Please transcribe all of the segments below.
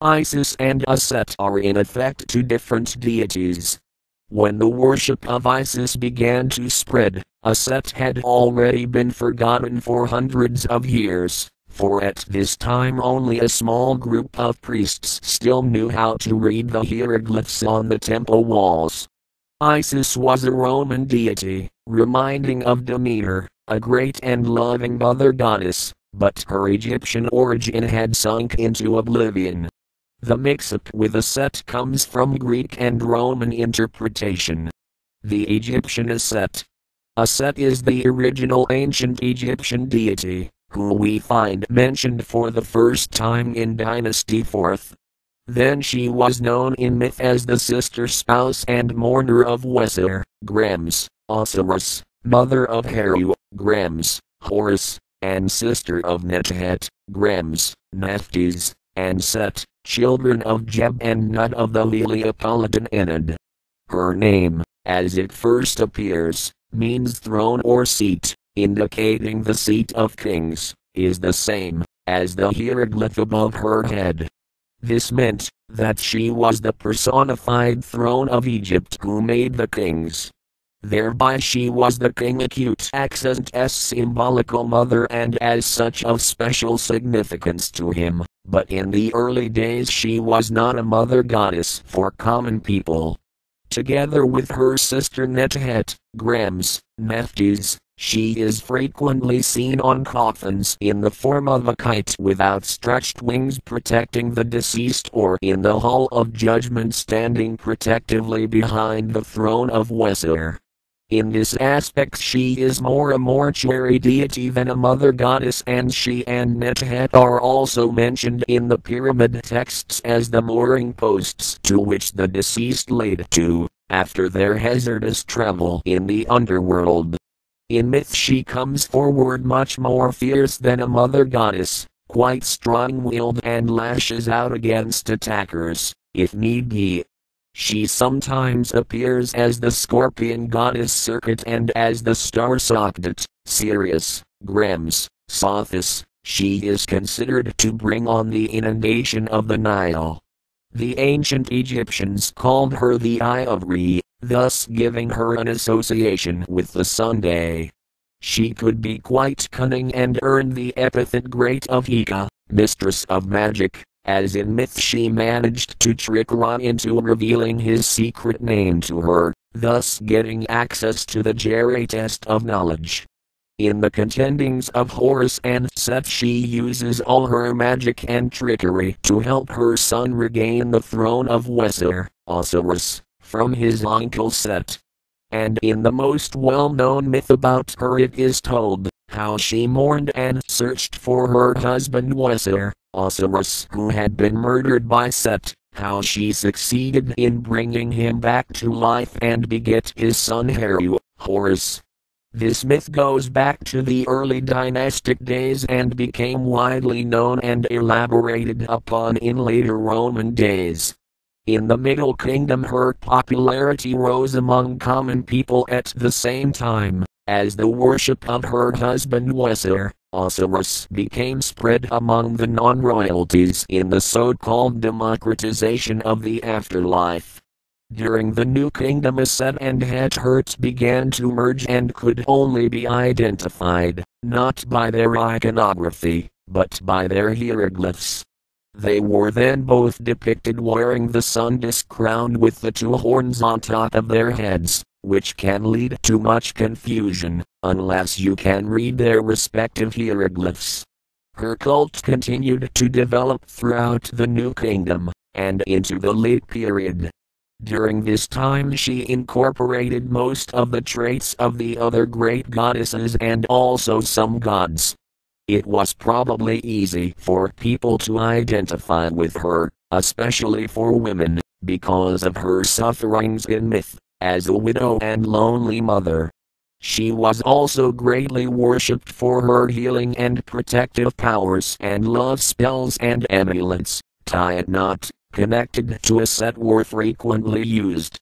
Isis and Aset are in effect two different deities. When the worship of Isis began to spread, Aset had already been forgotten for hundreds of years, for at this time only a small group of priests still knew how to read the hieroglyphs on the temple walls. Isis was a Roman deity, reminding of Demeter, a great and loving mother goddess, but her Egyptian origin had sunk into oblivion. The mix-up with Aset comes from Greek and Roman interpretation. The Egyptian Aset. Aset is the original ancient Egyptian deity, who we find mentioned for the first time in Dynasty 4th. Then she was known in myth as the sister spouse and mourner of Wesir, Grams, Osiris, mother of Heru, Grams, Horus, and sister of Netet, Grams, Nephthys, and Set, children of Jeb and Nut of the Heliopolitan Enid. Her name, as it first appears, means throne or seat, indicating the seat of kings, is the same as the hieroglyph above her head. This meant that she was the personified throne of Egypt who made the kings. Thereby she was the king acute accent's symbolical mother and as such of special significance to him, but in the early days she was not a mother goddess for common people. Together with her sister Netet, Grams, Nephthys, she is frequently seen on coffins in the form of a kite with outstretched wings protecting the deceased or in the Hall of Judgment standing protectively behind the throne of Wesir. In this aspect she is more a mortuary deity than a mother goddess, and she and Netet are also mentioned in the pyramid texts as the mooring posts to which the deceased laid to, after their hazardous travel in the underworld. In myth she comes forward much more fierce than a mother goddess, quite strong-willed and lashes out against attackers, if need be. She sometimes appears as the scorpion goddess Serket and as the star Sokdet, Sirius, Grams, Sothis. She is considered to bring on the inundation of the Nile. The ancient Egyptians called her the Eye of Re, thus giving her an association with the Sunday. She could be quite cunning and earned the epithet Great of Heka, mistress of magic, as in myth she managed to trick Ra into revealing his secret name to her, thus getting access to the Jere test of knowledge. In the contendings of Horus and Set she uses all her magic and trickery to help her son regain the throne of Wesir, Osiris, from his uncle Set. And in the most well-known myth about her it is told how she mourned and searched for her husband Wesir, Osiris, who had been murdered by Set, how she succeeded in bringing him back to life and beget his son Heru, Horus. This myth goes back to the early dynastic days and became widely known and elaborated upon in later Roman days. In the Middle Kingdom her popularity rose among common people at the same time as the worship of her husband Wesir, Osiris, became spread among the non-royalties in the so-called democratization of the afterlife. During the New Kingdom Aset and Het began to merge and could only be identified, not by their iconography, but by their hieroglyphs. They were then both depicted wearing the sun disk crowned with the two horns on top of their heads, which can lead to much confusion, unless you can read their respective hieroglyphs. Her cult continued to develop throughout the New Kingdom, and into the late period. During this time she incorporated most of the traits of the other great goddesses and also some gods. It was probably easy for people to identify with her, especially for women, because of her sufferings in myth, as a widow and lonely mother. She was also greatly worshipped for her healing and protective powers, and love spells and amulets, tie it not, connected to Aset were frequently used.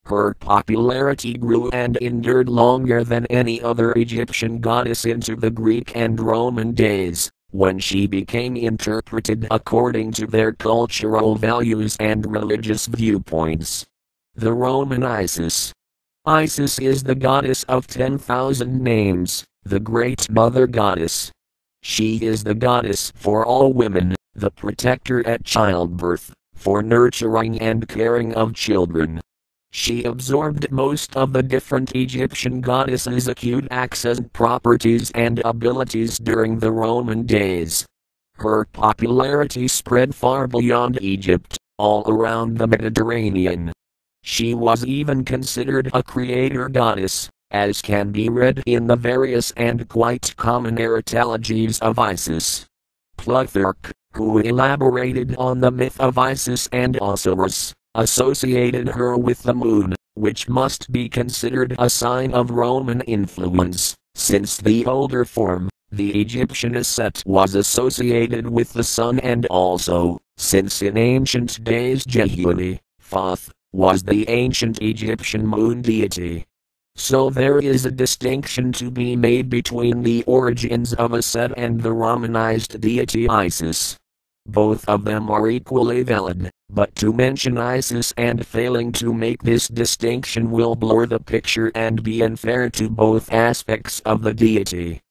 Her popularity grew and endured longer than any other Egyptian goddess into the Greek and Roman days, when she became interpreted according to their cultural values and religious viewpoints. The Roman Isis. Isis is the goddess of 10,000 names, the great mother goddess. She is the goddess for all women, the protector at childbirth, for nurturing and caring of children. She absorbed most of the different Egyptian goddesses' acute access properties and abilities during the Roman days. Her popularity spread far beyond Egypt, all around the Mediterranean. She was even considered a creator goddess, as can be read in the various and quite common erotologies of Isis. Plutarch, who elaborated on the myth of Isis and Osiris, associated her with the moon, which must be considered a sign of Roman influence, since the older form, the Egyptian ASET, was associated with the sun, and also, since in ancient days Jehuni, Thoth, was the ancient Egyptian moon deity. So there is a distinction to be made between the origins of ASET and the Romanized deity Isis. Both of them are equally valid, but to mention Isis and failing to make this distinction will blur the picture and be unfair to both aspects of the deity.